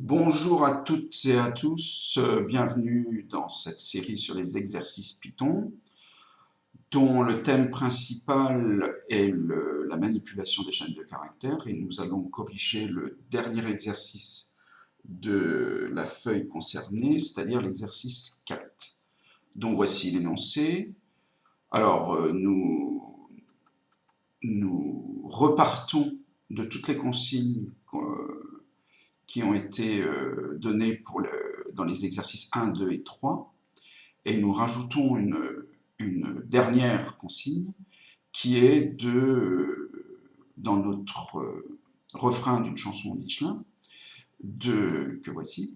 Bonjour à toutes et à tous, bienvenue dans cette série sur les exercices Python, dont le thème principal est la manipulation des chaînes de caractères, et nous allons corriger le dernier exercice de la feuille concernée, c'est-à-dire l'exercice 4. Donc voici l'énoncé. Alors nous repartons de toutes les consignes qui ont été données dans les exercices 1, 2 et 3, et nous rajoutons une dernière consigne qui est dans notre refrain d'une chanson d'Hichelin, que voici,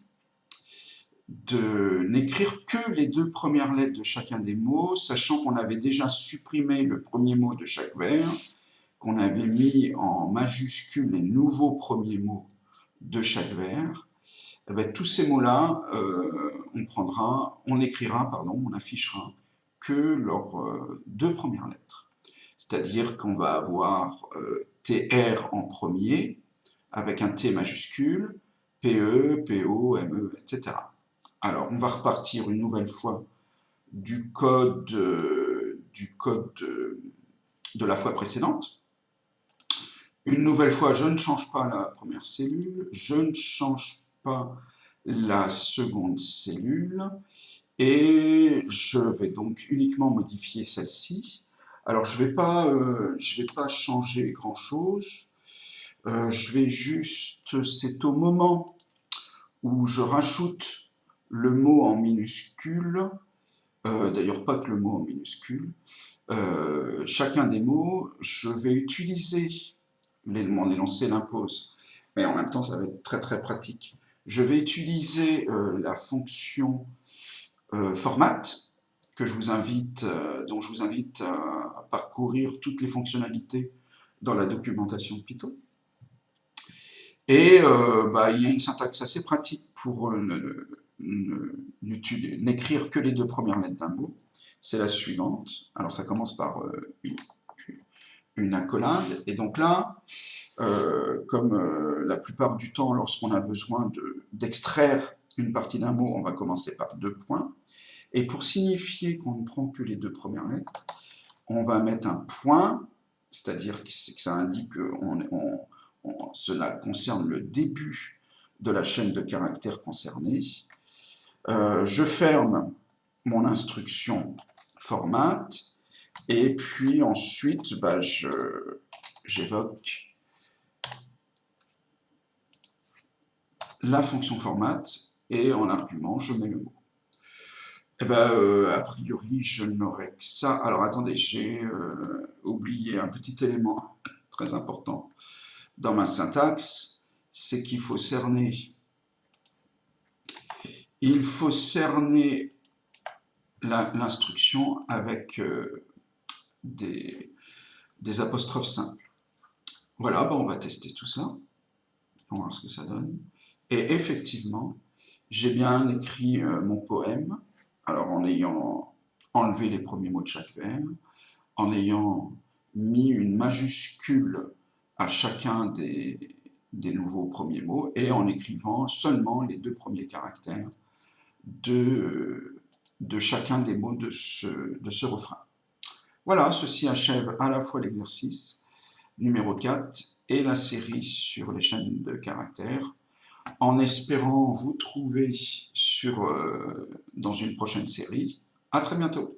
de n'écrire que les deux premières lettres de chacun des mots, sachant qu'on avait déjà supprimé le premier mot de chaque vers, qu'on avait mis en majuscule les nouveaux premiers mots de chaque vers. Eh bien, tous ces mots-là, on affichera que leurs deux premières lettres. C'est-à-dire qu'on va avoir TR en premier, avec un T majuscule, PE, PO, ME, etc. Alors, on va repartir une nouvelle fois du code de la fois précédente. Une nouvelle fois, je ne change pas la première cellule, je ne change pas la seconde cellule, et je vais donc uniquement modifier celle-ci. Alors, je vais pas changer grand-chose. Je vais juste, c'est au moment où je rajoute le mot en minuscule, d'ailleurs pas que le mot en minuscule, chacun des mots, je vais utiliser, mon énoncé l'impose, mais en même temps ça va être très très pratique. Je vais utiliser la fonction format, dont je vous invite à parcourir toutes les fonctionnalités dans la documentation Python. Et il y a une syntaxe assez pratique pour n'écrire que les deux premières lettres d'un mot. C'est la suivante. Alors ça commence par une accolade, et donc là, comme la plupart du temps, lorsqu'on a besoin d'extraire une partie d'un mot, on va commencer par deux points. Et pour signifier qu'on ne prend que les deux premières lettres, on va mettre un point, c'est-à-dire que ça indique que cela concerne le début de la chaîne de caractères concernée. Je ferme mon instruction format, et puis ensuite, j'évoque la fonction format, et en argument, je mets le mot. Eh bien, a priori, je n'aurai que ça. Alors, attendez, j'ai oublié un petit élément très important dans ma syntaxe, c'est qu'il faut cerner. Il faut cerner l'instruction avec des apostrophes simples. Voilà, on va tester tout ça. On va voir ce que ça donne. Et effectivement, j'ai bien écrit mon poème. Alors, en ayant enlevé les premiers mots de chaque vers, en ayant mis une majuscule à chacun des nouveaux premiers mots, et en écrivant seulement les deux premiers caractères de chacun des mots de ce refrain. Voilà, ceci achève à la fois l'exercice numéro 4 et la série sur les chaînes de caractères, en espérant vous trouver dans une prochaine série. À très bientôt.